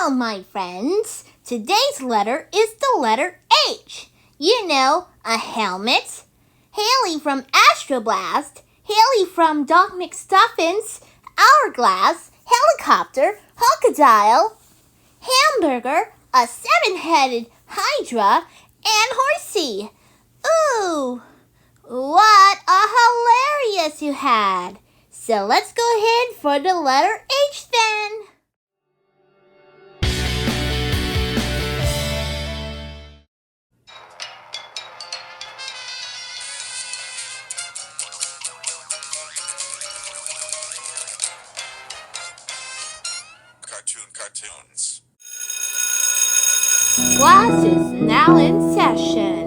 Hello, my friends. Today's letter is the letter H. You know, a helmet. Haley from Astroblast. Haley from Dog McStuffins. Hourglass. Helicopter. Crocodile. Hamburger. A seven-headed Hydra. And Horsey. Ooh, what a hilarious you had. So let's go ahead for the letter H then. Cartoons. Class is now in session.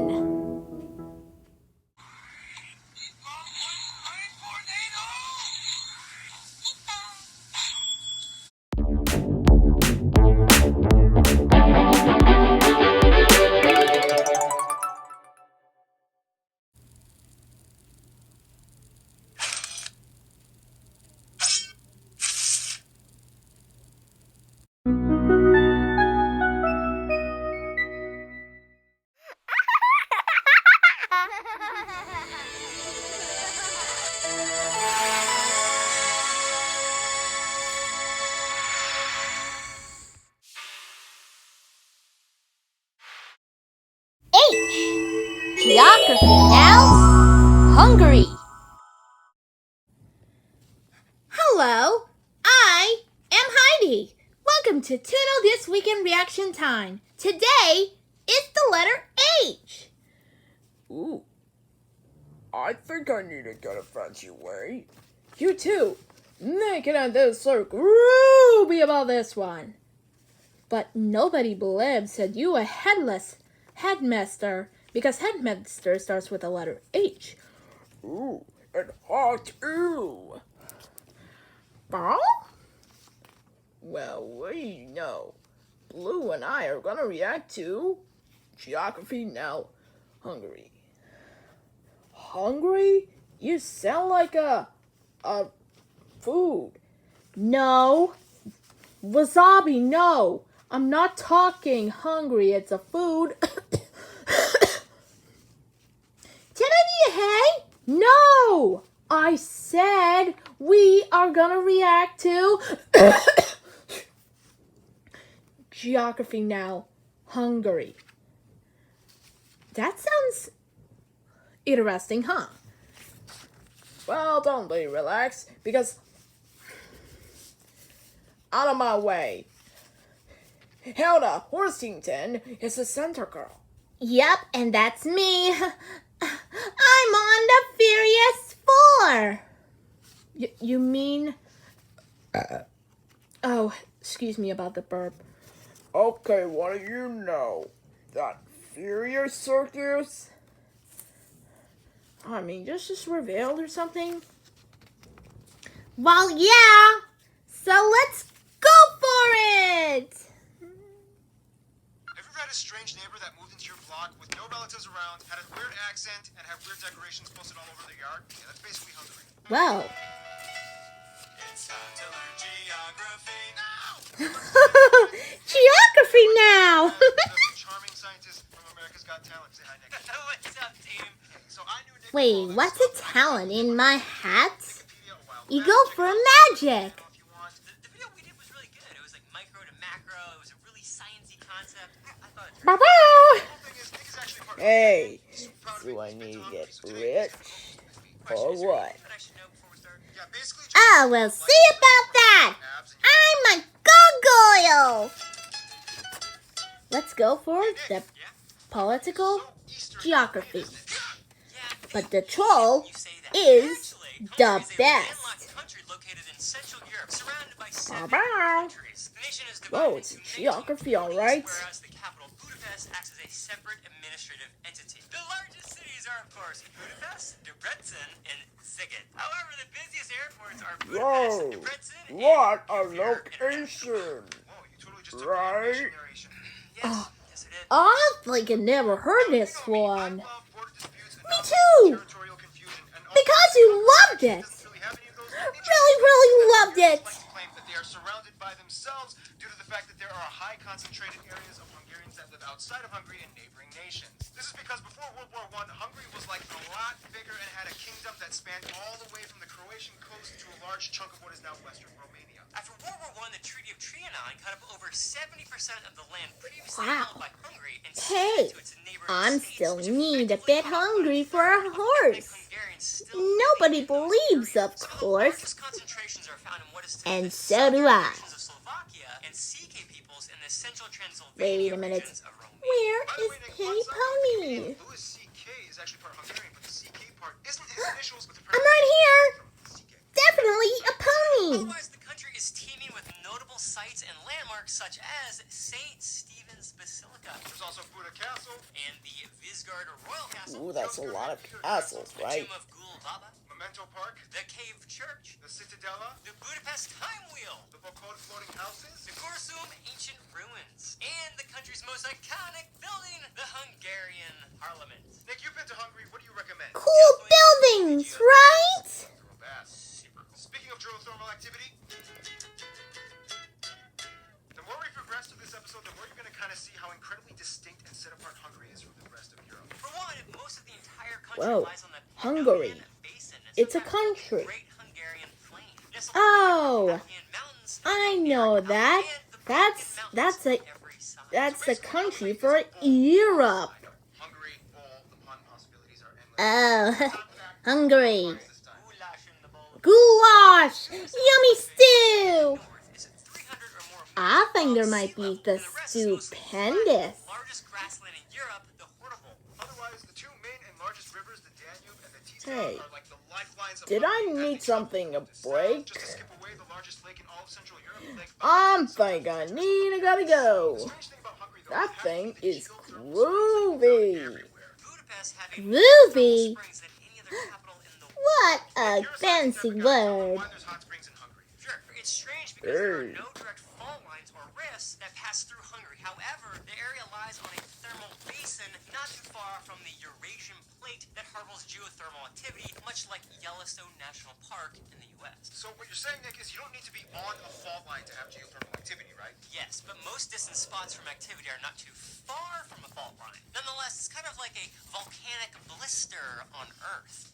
Geography now. Hungary. Hello, I am Heidi. Welcome to Toono This Weekend Reaction Time. Today is the letter H. Ooh, I think I need to get a fancy way. You too. Making it this so groovy about this one. But nobody believes that you a headless headmaster, because headmaster starts with the letter H. Ooh, and hot ooh. Huh? Well, we know. Blue and I are gonna react to Geography Now, Hungary. Hungry? You sound like a food. No. Wasabi, no. I'm not talking hungry. It's a food. Timothy, hey? No. I said we are gonna react to Geography Now, Hungary. That sounds interesting, huh? Well, don't be relaxed, because out of my way. Hilda Horsington is the center girl. Yep, and that's me. I'm on the Furious 4. You mean? Oh, excuse me about the burp. Okay, what do you know? That Furious Circus? I mean, just revealed or something? Well, yeah. So let's go for it. Have you ever had a strange neighbor that moved into your block with no relatives around, had a weird accent, and had weird decorations posted all over their yard? Yeah, that's basically Hungary. Well. It's time to learn geography now! Geography now. The charming scientist from America's Got Talent. Say hi, Nick. What's up, team? So I knew Nick. Wait, what's a talent in my hat? Wikipedia a while You back. go for magic. If you want. The video we did was really good. It was like micro to macro. It was a really sciencey concept. I thought it Bye-bye. The whole thing is, Nick is actually part of Hey, proud of do it. I He's need to been get so today- rich or what? that I should know before we start. Yeah, basically. Oh, we'll see about that. I'm a gargoyle. Let's go for the political geography. But the troll You say that. is Actually, the Hungary is a best. landlocked country located in Central Europe, surrounded by 7 Bye-bye. countries. The nation is Whoa, divided it's into geography, 19 all counties, right. Whereas the capital, Budapest, acts as a separate administrative entity. The largest cities are, of course, Budapest, Debrecen, and Szeged. However, the busiest airports are Budapest, Whoa, Debrecen, and what a Kfir, location. Whoa, you totally just took Right? the narration. Yes, yes, it is. I think I never heard this one. I love border disputes and Me nonsense, too. territorial confusion, and Because you loved it. doesn't really have any of those Really loved it. claim that They are surrounded by themselves due to the fact that there are high concentrated areas of Hungarians that live outside of Hungary and neighboring nations. This is because before World War I, Hungary was like a lot bigger and had a kingdom that spanned all the way from the Croatian coast to a large chunk of what is now Western Romania. After World War I, the Treaty of Trianon cut up over 70% of the land previously Wow. held by Hungary and Hey, ceded it to its neighboring I'm states, still which need a effectively bit cut off hungry one for a third of horse. ethnic Hungarians still Nobody living in those believes, areas. of Some the course. largest concentrations are found in what is And the so do southern I. regions of Slovakia and CK peoples in the central Wait Transylvania a minute. regions of Romania. Where By the is way, Nick, Kitty one side note, the Pony? Canadian Louis C.K. is actually part Hungarian, but the C.K. part isn't his initials with the I'm right here. C.K. Definitely a pony. Otherwise, the country is teeming with notable sites and landmarks such as St. Stephen's Basilica There's also Buda Castle, and the Vizgard Royal Castle, Ooh, that's a lot of castles, the right? Tomb of Gul Baba, Memento Park, the Cave Church, the Citadella, the Budapest Time Wheel, the Bocod floating houses, the Gorsum Ancient Ruins, and the country's most iconic building, the Hungarian Parliament. Nick, you've been to Hungary. What do you recommend? Cool buildings, right? Throw a bath. Super cool. Speaking of geothermal activity, the more we progress through this episode, the more you're going to kind of see how incredibly distinct and set apart Hungary is from the rest of Europe. For one, most of the entire country Whoa, lies on the Hungary. Pannonian Basin. It's a sometimes country. Great Hungarian Plain. Nestled Oh, between the Apennine Mountains, I know the that. and the That's Balkan Mountains a on every side. that's a Basically, country Hungary for is a bowl. Europe. I know. Hungary, bowl, the pun possibilities are endless. Oh, Hungary. This time. Goulash in the bowl. Goulash, yummy stew. North is 300 or more I think there above might sea be level, the and rest is mostly flat. stupendous. The largest grassland in Europe, the Horrible. Otherwise, the two main and largest rivers, the Danube and the Tisa, Hey, are like the lifelines of did I Hungary. need something a break? Just to skip away, the largest lake in all of Central Europe, Lake I'm think I need a gotta go. The strange thing about Hungary, though, That is thing half the is geothermal groovy. everywhere. Budapest had a Groovy. more thermal springs than any other capital in the world. What a If you're a fancy scientist, never gonna tell me word. why there's hot springs in Hungary. Sure, it's strange because there are Hey. no direct fault lines or rifts that pass through Hungary. However, the area lies on a thermal basin not too far from the Eurasian plate that harbors geothermal activity, much like Yellowstone National Park in the U.S. So what you're saying, Nick, is you don't need to be on a fault line to have geothermal activity, right? Yes, but most distant spots from activity are not too far from a fault line. Nonetheless, it's kind of like a volcanic blister on Earth.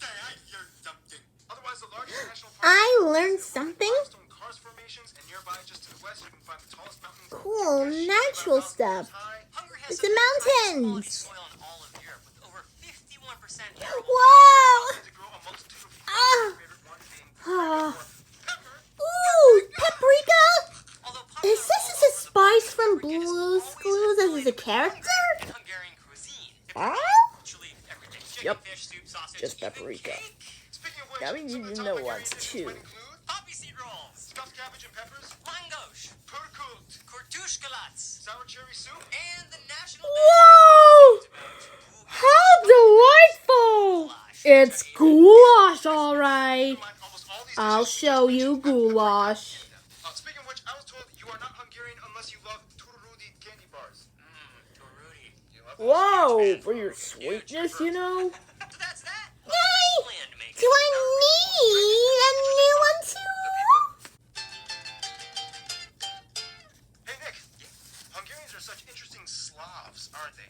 I learned something. Otherwise, the largest national park I is learned the something? limestone karst formations, and nearby, just to the west, you can find the tallest mountains. Cool, They're natural about 1,000 stuff. meters high. Hungary has It's some the of highest quality mountains. soil in all of Europe, with over 51% arable Whoa! To grow a multitude of Ah. fruits, your favorite one being Ah. pepper. Ooh, paprika. Although Is popular this all is a over the spice world, from paprika is Blue's always Clues as affiliated a with character? Hungarian cuisine. Ah? Literally everything. Chicken, Yep. fish, soup, sausage, Just even paprika. cake. Speaking of which, Gabby, some of you the know top what's Hungarian dishes too. might include Poppy seed rolls. stuffed cabbage and peppers, Langosh. purkult, Kortushkalats. sour cherry soup, And the national Whoa! dish about How delightful! It's goulash, all right. Mind, almost all these I'll dishes show just you mention pepper goulash. in them. Speaking of which, I was told you are not Hungarian unless you love Tururudi candy bars. Rudy. You love Whoa, for your sweetness, you know? So that's that. Yay! Land making. Do I need a new one too? Hey Nick, Hungarians are such interesting Slavs, aren't they?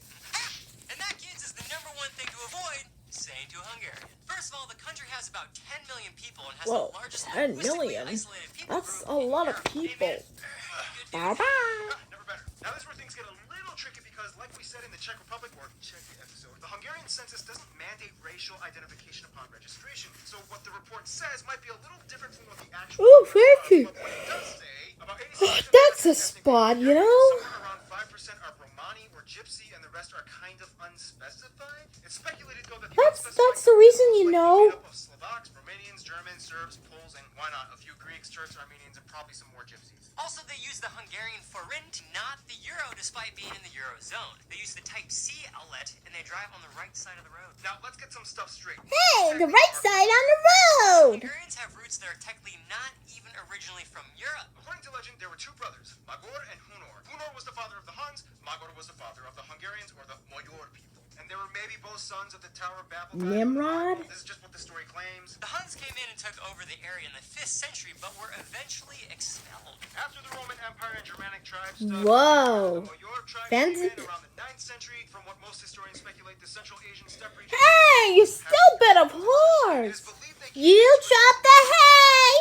And that, kids, is the #1 thing to avoid saying to a Hungarian. First of all, the country has about 10 million people and has Whoa, the largest 10 linguistically million? isolated people That's group a in lot of Europe. people. Amen. Bye-bye. Never better. Now this is where things get a little tricky because, like we said in the Czech Republic or Czech episode, the Hungarian census doesn't mandate racial identification upon registration. So what the report says might be a little different from what the actual. Ooh, fancy. But what it does say, about 86% Oh, that's a of ethnic spot, you Hungarians, know? Somewhere around 5% are Romani or Gypsy, and the rest are kind of unspecified. It's speculated though that the That's unspecified the reason group you is likely know. made up of Slovaks, Romanians, Germans, Serbs, Poles, and why not a few Greeks, Turks, Armenians, and probably some more Gypsies. Also, they use the Hungarian forint, not the euro, despite being in the eurozone. They use the Type C outlet, and they drive on the right side of the road. Now let's get some stuff straight. Hey, the right side on the road. Hungarians have roots that are technically not even originally from Europe. According to legend, there were two brothers, Magor and Hunor. Hunor was the father of the Huns, Magor was the father of the Hungarians or the Magyar people. And they were maybe both sons of the Tower of Babel. Nimrod? This is just what the story claims. The Huns Germans came in and took over the area in the 5th century, but were eventually expelled. After the Roman Empire and Germanic tribes, Whoa. your tribe Fancy. came in around the 9th century. From what most historians speculate, the Central Asian steppe region. Hey, you still bit of It is horse. believed they You dropped the hay.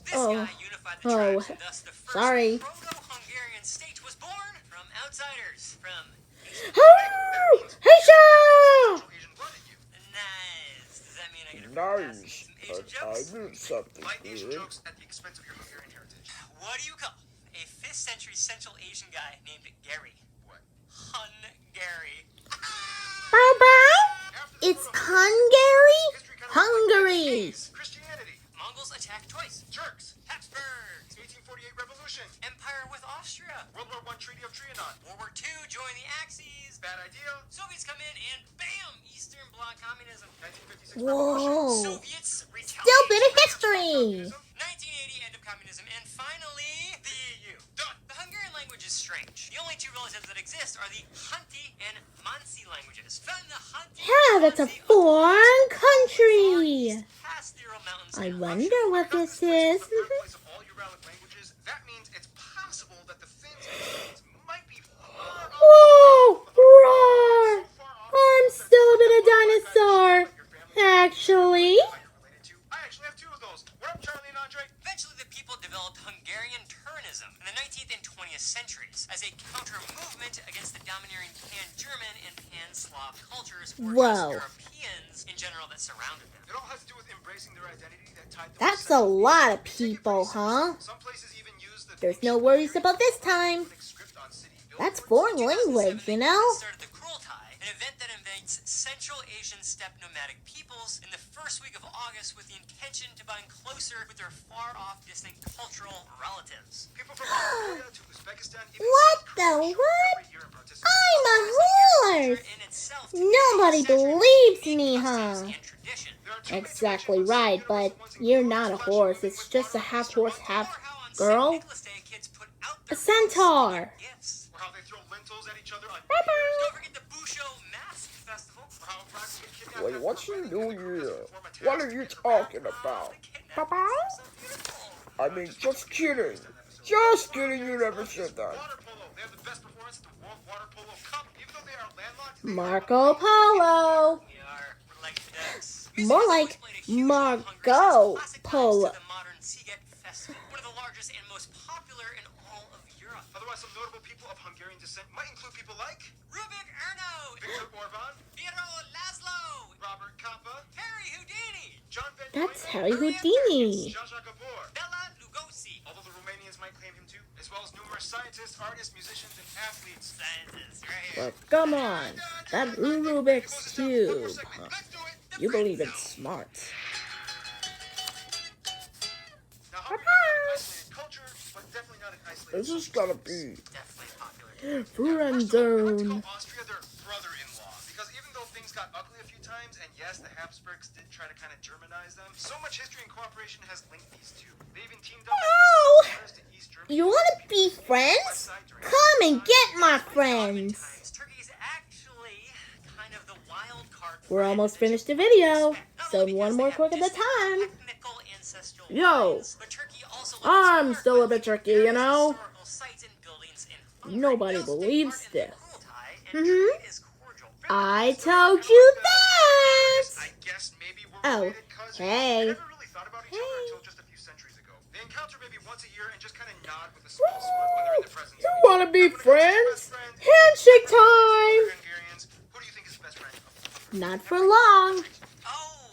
This Oh. guy unified the tribes, and thus the first Sorry. Proto-Hungarian state was born from outsiders, from Oh, Haysha! Central Asian blood in you. Nice. Does that mean I get a Nice, some but Asian jokes? I knew something Light Asian good. jokes at the expense of your Hungarian heritage. What do you call a 5th century Central Asian guy named Gary? What? Hungary. Bow bow. After the It's Proto- Hungary. history kind of Hungary. reflects Christianity. Mongols attacked twice. Turks. Habsburgs. 1848 Revolution. Empire with Austria. World War I Treaty of Trianon. World War II joined the Axis. Bad idea. Soviets come in and bam! Eastern Bloc communism. 1956 Revolution. Whoa. Soviets retaliate. Still bit of history. 1980 end of communism, and finally the EU. Done. The Hungarian language is strange. The only two relatives that exist are the Hunti and Mansi languages. Found in the Hunti. Yeah, that's a Mansi foreign country. past the Ural Mountains I in wonder what this is. The birthplace of all Uralic languages. That means it's possible that the Finns and Swedes might be far off. Whoa! Roar! I'm still a bit of dinosaur. Actually. I actually have two of those. What up, Charlie and Andre? Eventually, the people developed Hungarian Turnism in the 19th and 20th centuries as a counter-movement against the domineering Pan-German and Pan-Slav cultures or Whoa. Europeans in general that surrounded them. It all has to do with embracing their identity that tied them. That's a lot of people, huh? Some places even use the There's no worries about this time. script on city That's billboards. foreign language, you know? Started the Kurultai, an event that invites Central Asian steppe nomadic peoples in the first week of August with the intention to bind closer with their far-off distant cultural relatives. People from Mongolia to Uzbekistan even What send the cruise what? every year and participate. I'm a horse. In itself, Nobody believes me, huh? and tradition. There are two ways to Exactly mention right, some but universal ones, you're including not a splashing horse. moving It's with just a water half Easter horse, bunting, half Or how on St. girl. Nicholas Day, kids put out A their centaur. gifts. or how they throw lentils at each other on Don't forget the Busho Mask Festival. or how blacks get kidnapped Wait, after what's a your wedding new and the crew year? doesn't form a What task are you to get around. talking about? The kidnappings Papa? are so beautiful. I mean, just kidding. Just kidding, you never said that. Water polo. They have the best performance at the World Water Polo Cup. Even though they are landlocked, they Marco Polo. We're like ducks. More like Margot Polo. The modern Sziget Festival, one of the largest and most popular in all of Europe. Otherwise, some notable people of Hungarian descent might include people like Rubik Erno, Viktor Orban, Piero Laszlo, Robert Kappa, Harry Houdini, John Van That's Duyne, Harry Houdini. Jean-Jacques Gabor. Bela Lugosi. Although the Romanians might claim him too, as well as numerous scientists, artists, musicians, and athletes. Scientists, right here. But come on, that Rubik's Cube, huh? Let's do it. You believe it's smart. Now, Hungary is an isolated culture, but definitely not an isolated. This is gonna be Definitely popular. friend First of all, we like to zone. call Austria their brother-in-law because even though things got ugly a few times, and yes, the Habsburgs did try to kind of Germanize them, so much history and cooperation has linked these two. They even teamed up Oh! to East Germany. You want to be friends? Come and get my friends. Times, Turkey's actually kind of the wild card. We're friend almost that finished the you video, expect. Not so only one because more they quick have at a distant time. technical ancestral Yo. lines, but Turkey also I'm lets still a mark bit tricky, you know? historical sites and buildings in Hungary. Nobody They'll take believes part in the this. Kurultai, and Mhm. trade is cordial. I told you that. I guess maybe we're Oh, related cousins. hey. They never really thought about each other until just a few centuries ago. They encounter maybe once a year and just kind of nod with a small smirk when they're in the presence You of each wanna other. be Now, when it comes to friends? best friends, Handshake other time! Hungarians, who do you think is the best friend? Not for long. Oh,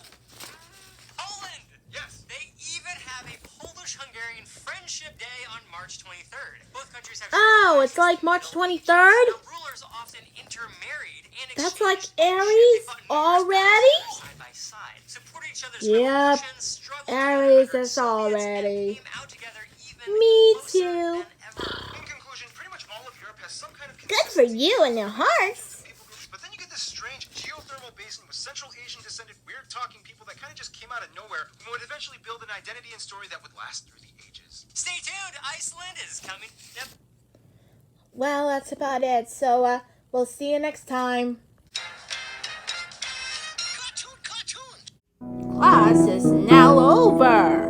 Poland! Yes. They even have a Polish-Hungarian Friendship Day on March 23rd. Both countries have. Oh, it's like March 23rd? Now, rulers often intermarried and That's like exchanged Aries friendship already? side by side, supporting each other's Yep, revolutions, struggled Aries together, is Soviets, and already. came out together even Me closer too. than ever. In conclusion, pretty much all of Europe has some kind of Good for you and your horse. people groups, but then you get this strange geothermal basin with Central Asian descended weird talking people that kind of just came out of nowhere and would eventually build an identity and story that would last through the ages. Stay tuned, Iceland is coming. Yep. Well, that's about it. So, we'll see you next time. Cartoon! Class class is now over.